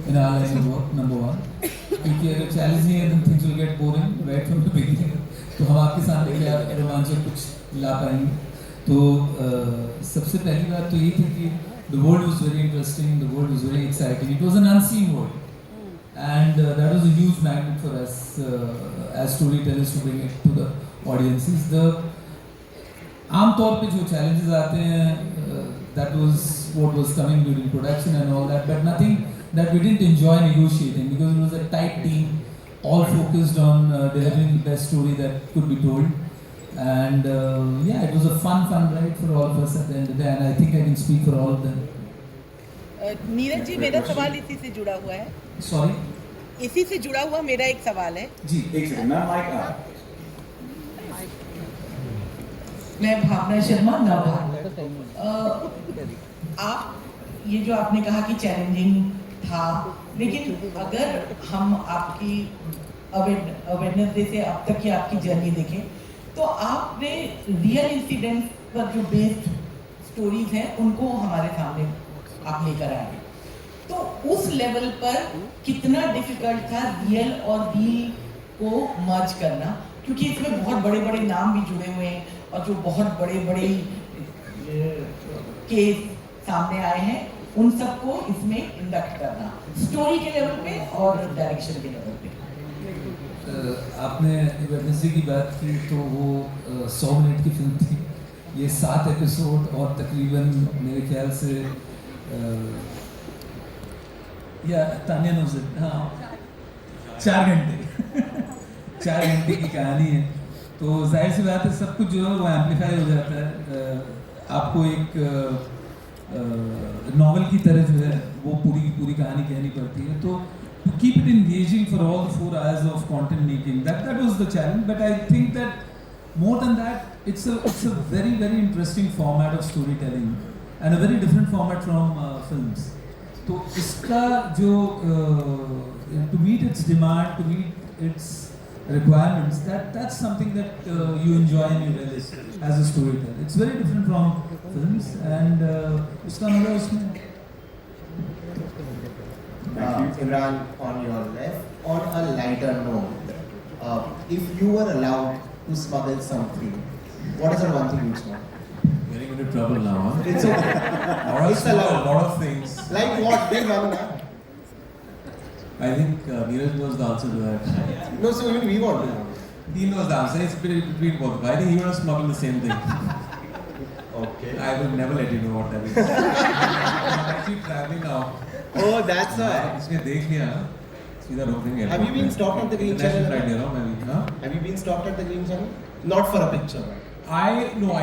in our line of work, number one. क्योंकि अगर challenge नहीं है, then things will get boring right from the beginning. तो हम आपके सामने क्या रोमांचक कुछ ला पाएंगे. तो सबसे पहली बात तो ये थी कि the world was very interesting, the world was very exciting. It was an unseen world, and that was a huge magnet for us as storytellers to bring it to the audiences. The आमतौर पे जो challenges आते हैं, that was what was coming during production and all that, but nothing that we didn't enjoy negotiating, because it was a tight team, all focused on delivering the best story that could be told. And yeah, it was a fun ride for all of us at the end of the day, and I think I can speak for all of them. Neeraj ji, मेरा सवाल इसी से जुड़ा हुआ है. Sorry? इसी से जुड़ा हुआ मेरा एक सवाल है. जी, एक सेकंड मैम, माइक आ. मैं भावना शर्मा नवभारत. आप ये जो आपने कहा कि चैलेंजिंग था, लेकिन अगर हम आपकी अवेयरनेस डे से अब तक की आपकी जर्नी देखें, तो आपने रियल इंसिडेंट्स पर जो बेस्ड स्टोरीज हैं उनको हमारे सामने आप लेकर आए. तो उस लेवल पर कितना डिफिकल्ट था रियल और रील को मर्ज करना, क्योंकि इसमें बहुत बड़े बड़े नाम भी जुड़े हुए हैं और जो बहुत बड़े बड़े केस सामने आए हैं, उन सबको इसमें इंडक्ट करना स्टोरी के लेवल पे और डायरेक्शन के लेवल पे. आपने वेडनेसडे की बात की तो वो 100 मिनट की फिल्म थी. ये 7 एपिसोड और तकरीबन मेरे ख्याल से या तानिया नौज़द, हाँ, 4 घंटे 4 घंटे की कहानी है. तो जाहिर सी बात है सब कुछ जो है वो एम्पलीफाई हो जाता है. आपको एक नॉवल की तरह जो है वो पूरी की पूरी कहानी कहनी पड़ती है. तो to keep it engaging for all the 4 hours of content making, that was the challenge. But I think that more than that, it's a very interesting format of storytelling and a very different format from films. तो इसका जो to meet its demand, to meet its requirements, that's something that you enjoy and you relish as a storyteller. It's very different from films, and उसका मतलब उसमें. Imran, on your left, on a lighter note, if you were allowed to smuggle something, what is the one thing you smuggle? Getting into trouble now, huh? It's okay. It's allowed. A lot of things. Like what? Big one, na? I think Neeraj knows the answer to that. No, so even we want to know. He knows the answer. It's between both. I think he would have smuggled the same thing. Okay. I will never let you know what that is. I'm actually traveling now. Oh, that's why. इसने देख लिया ना, सीधा रोक देंगे. Have you been stopped at the Green Channel? International flight ले रहा हूँ मैं भी, हाँ? Have you been stopped at the Green Channel? Not for a picture. I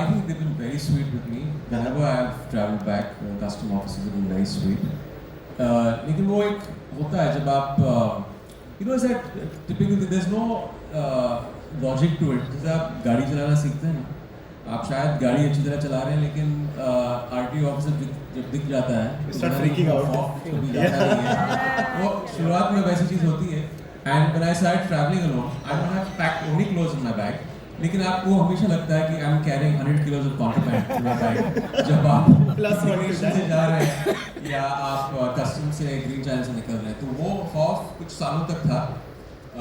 think they've been very sweet with me. Whenever I've traveled back, custom officers have been very sweet. लेकिन वो एक होता है जब आप, you know, that typically there's no logic to it. जैसे आप गाड़ी चलाना सीखते हैं, आप शायद गाड़ी अच्छी तरह चला रहे हैं, लेकिन RTO ऑफिसर जब दिख जाता है, start freaking out. कभी जाता नहीं है. वो शुरुआत में वैसी चीज़ होती है. And when I started traveling alone, I don't have packed only clothes in my bag. लेकिन आपको हमेशा लगता है कि I'm carrying 100 kilos of contraband in my bag. जब आप immigration से जा रहे हैं या आप कस्टम से ग्रीन चैनल से निकल रहे हैं, तो वो खौफ कुछ सालों तक था.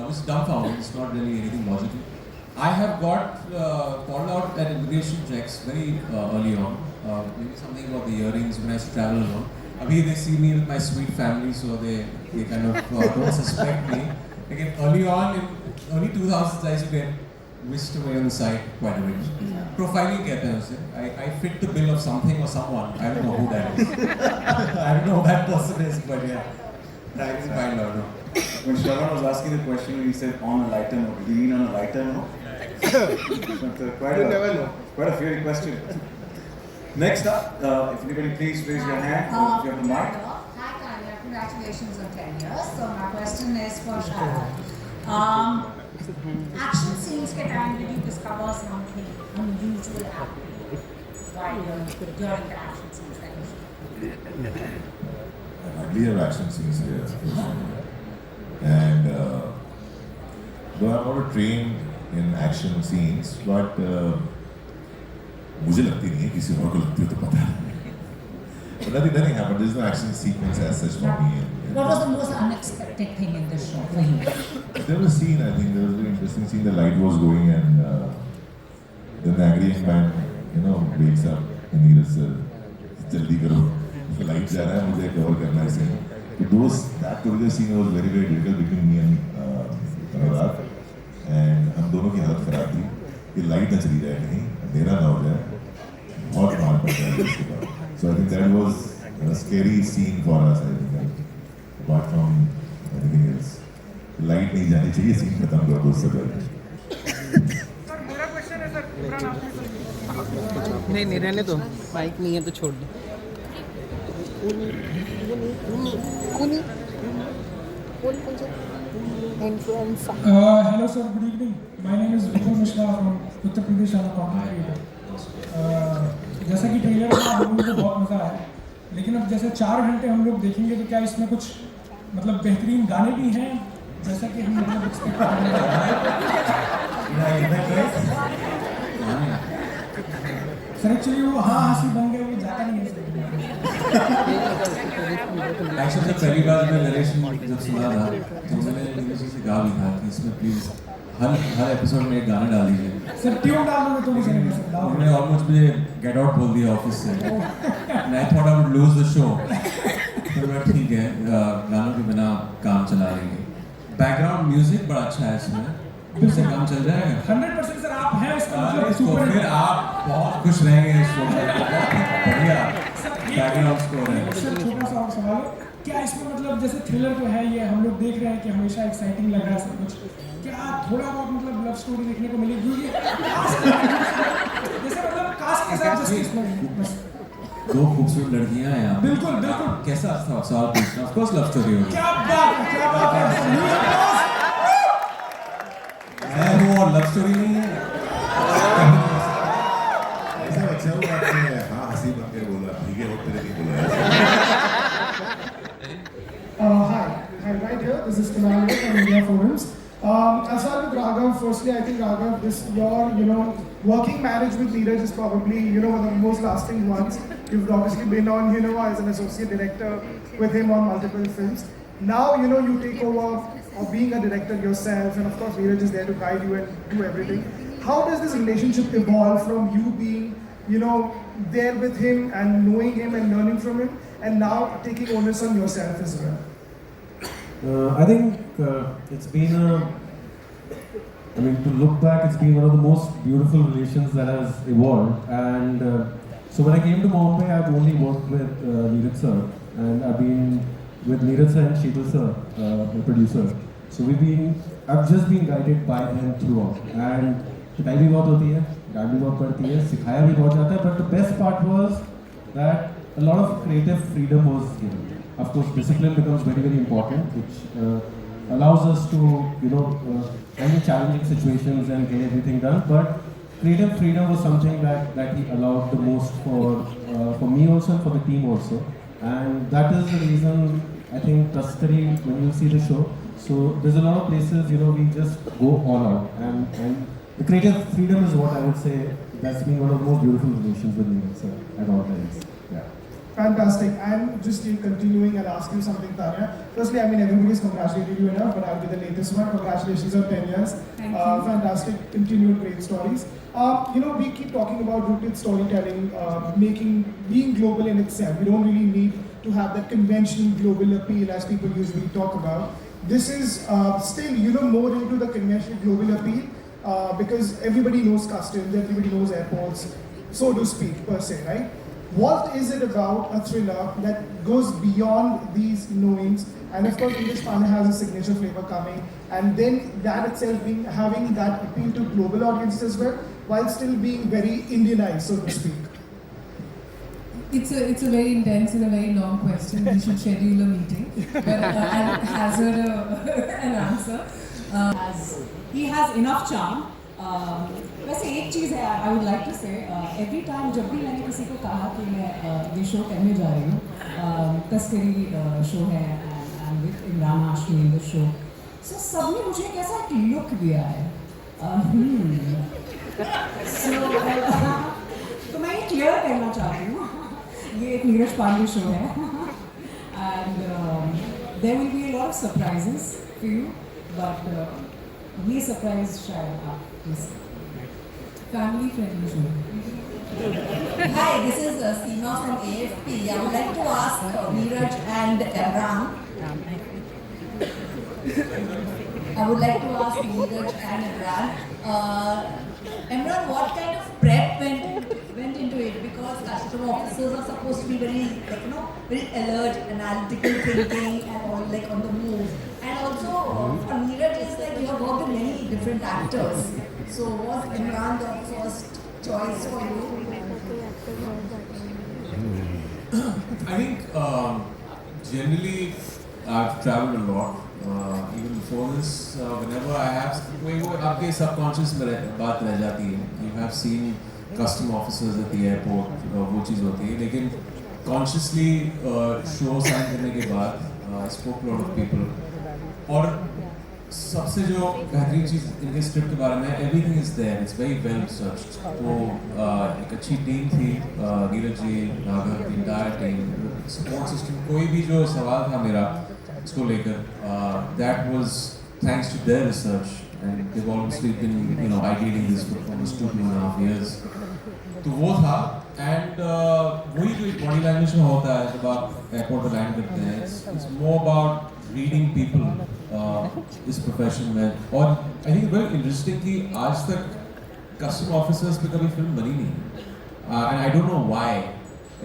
It's dumbfounding. It's not really anything logical. I have got called out at immigration checks very early on. Maybe something about the earrings when I used to travel alone. Abhi they see me with my sweet family, so they kind of don't suspect me. Again, early on in early 2000s, I used to get whisked away on the side quite a bit. Profiling कहते हैं उसे. I fit the bill of something or someone. I don't know who that is. I don't know who that person is, but yeah, I can find out. When Shravan was asking the question, he said on a lighter note. Do you mean on a lighter note? Quite a fiery question. Next up, if anybody please raise your hand if you have the mic. Hi Kanya, congratulations on 10 years. So my question is for Sharad. Action scenes के time did you discover something unusual happening while during the action scenes that you shoot? Uglier action scenes, yeah. And though I'm not trained in action scenes, but मुझे लगती नहीं है, किसी और को लगती हो तो पता नहीं. But nothing happened. There's no action sequence as such for me. What was the most unexpected thing in this show for you? There was a scene, I think, there was a very interesting scene. The light was going, and then the angry young man, wakes up and he says, "Jaldi karo, light जा रहा है, मुझे cover करना है scene." So that particular scene was very very difficult between me and Anurag, and हम दोनों की हालत खराब थी कि लाइट न चली जाए कहीं, अंधेरा ना हो जाए, बहुत मार पड़ता है इसके बाद. So I think that was a scary scene for us. I think, apart from anything else, light नहीं जानी चाहिए, सीन खत्म कर दो उससे पहले. नहीं रहने दो, माइक नहीं है तो छोड़ दो. Hello sir, good evening. My name is Vikram Mishra from Uttar Pradesh. I'm a content creator. जैसा कि ट्रेलर में हम लोगों को बहुत मज़ा आया, लेकिन अब जैसे 4 घंटे हम लोग देखेंगे तो क्या इसमें कुछ मतलब बेहतरीन गाने भी हैं जैसा कि हम लोग एक्सपेक्ट कर रहे हैं? सर एक्चुअली वो हंसी बन गए, वो जाता नहीं है सर. एक्चुअली पहली बार मैं नरेशन जब सुना था तो मैंने किसी से कहा भी था कि इसमें प्लीज़ हर एपिसोड में एक गाना डाल दीजिए. सर ट्यून डाल दो तो भी चलेगा सर. उन्होंने ऑलमोस्ट मुझे गेट आउट बोल दिया ऑफिस से. And I thought I would lose the show. तो मैं ठीक है, गानों के बिना काम चला लेंगे. बैकग्राउंड म्यूजिक बड़ा अच्छा है इसमें, इससे काम चल जाएगा. 100% सर आप हैं इसका तो सुपर. फिर आप बहुत खुश रहेंगे इस शो में. बहुत बढ़िया बैकग्राउंड स्कोर है. सर छोटा सा और सवाल है, क्या इसमें मतलब जैसे थ्रिलर तो है ये, हम लोग देख रहे हैं कि हमेशा एक्साइटिंग लग रहा है सब कुछ, क्या थोड़ा बहुत मतलब लव स्टोरी देखने को मिलेगी? जैसे मतलब कास्ट के साथ जस्टिस में बस. 2 खूबसूरत लड़कियां हैं यहाँ. बिल्कुल बिल्कुल. कैसा सवाल पूछना? ऑफ कोर्स लव स्टोरी होगी. क्या बात है, क्या बात है. है वो, और लव स्टोरी नहीं है. ऐसा अच्छा हुआ आपने हाँ हंसी बन के बोला, ठीक है, वो तेरे नहीं बोला. Hi, right here. This is Kunal from India Forums. I'll start with Raghav. Firstly, I think Raghav, your working marriage with Neeraj is probably one of the most lasting ones. You've obviously been on as an associate director with him on multiple films. Now you take over of being a director yourself, and of course Neeraj is there to guide you and do everything. How does this relationship evolve from you being there with him and knowing him and learning from him, and now taking onus on yourself as well? I think it's been to look back, it's been one of the most beautiful relations that has evolved. And so when I came to Bombay, I've only worked with Neeraj sir, and I've been with Neeraj sir and Sheetal sir, the producer. So I've just been guided by them throughout. And पिटाई भी बहुत होती है, डांट भी बहुत पड़ती है, सिखाया भी बहुत जाता है. But the best part was that a lot of creative freedom was given. Of course, discipline becomes very, very important, which allows us to, handle challenging situations and get everything done. But creative freedom was something that he allowed the most for me also and for the team also. And that is the reason I think Taskari, when you see the show, so there's a lot of places, we just go all out. And the creative freedom is what I would say that's been one of the most beautiful relations with me, so at all times. Yeah. Fantastic. And just continuing, I'll ask you something, Tanya. Firstly, everybody's congratulated you enough, but I'll be the latest one. Congratulations on 10 years. Thank you. Fantastic, continued great stories. We keep talking about rooted storytelling, being global in itself. We don't really need to have that conventional global appeal as people usually talk about. This is still, more into the conventional global appeal because everybody knows customs, everybody knows airports, so to speak, per se, right? What is it about a thriller that goes beyond these knowings? And of course, English Pandey has a signature flavor coming, and then that itself having that appeal to global audiences as well, while still being very Indianized, so to speak. It's a very intense and a very long question. We should schedule a meeting, but I'll hazard an answer. He has enough charm. वैसे एक चीज़ है I would like to से every time जब भी मैंने किसी को कहा कि मैं ये शो करने जा रही हूँ, तस्करी शो है and with Imran Hashmi in the show, so सबने मुझे एक ऐसा लुक दिया है. तो मैं ये क्लियर करना चाहती हूँ, ये एक नीरज पांडे शो है and there will be a lot of surprises for you, but ये surprise शायद आप miss family friendly show. Hi, this is Seema from AFP. I would like to ask Neeraj and Imran. I would like to ask Neeraj and Imran. Imran, what kind of prep went into it? Because customer officers are supposed to be very, very alert, analytical thinking, and all like on the move. And also, for Neeraj, it's like you have worked with many different actors. So, was Imran the first choice for you? I think generally I've traveled a lot. Even before this, whenever I have कोई वो आपके subconscious में बात रह जाती है. You have seen custom officers at the airport, वो चीज़ होती है. लेकिन consciously show sign करने के बाद I spoke to a lot of people. और सबसे जो बेहतरीन चीज़ इनके स्क्रिप्ट के बारे में, everything is there. It's very well researched. तो एक अच्छी टीम थी, नीरज जी, नागर, the entire team, support system. कोई भी जो सवाल था मेरा इसको लेकर, that was thanks to their research, and they've obviously been ideating this for almost 2.5 years. तो वो था, and वही जो body language में होता है जब आप एयरपोर्ट पर लैंड करते हैं, it's more about reading people इस प्रोफेशन में. और I think very interesting कि आज तक custom officers पे कभी फिल्म बनी नहीं, and I don't know why.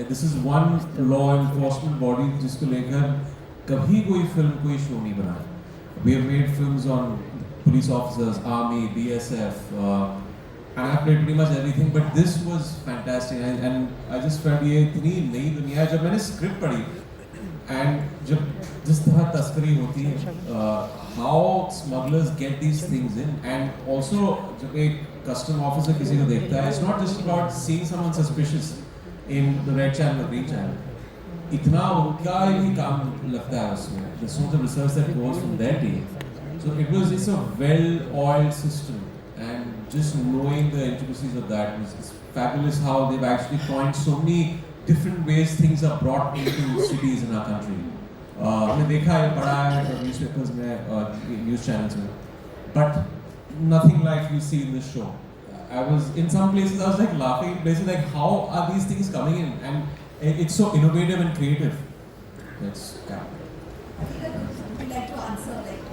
This is one law enforcement body जिसको लेकर कभी कोई फिल्म कोई शो नहीं बना. We have made films on police officers, army, BSF, and I've played pretty much everything. But this was fantastic, and I just felt ये इतनी नई दुनिया है. जब मैंने स्क्रिप्ट पढ़ी and जब जिस तरह तस्करी होती है, how smugglers get these things in, and also जब एक custom officer किसी को देखता है, it's not just about seeing someone suspicious in the red channel or green channel. इतना उनका ही काम लगता है उसमें. There's so much research that goes from their team. So it's a well-oiled system, and just knowing the intricacies of that is fabulous. How they've actually coined so many different ways things are brought into cities in our country. हमने देखा है, पढ़ा है newspapers में, news channels में, but nothing like you see in this show. I was in some places I was like laughing in places like how are these things coming in, and it's so innovative and creative. It's I think I would like to answer like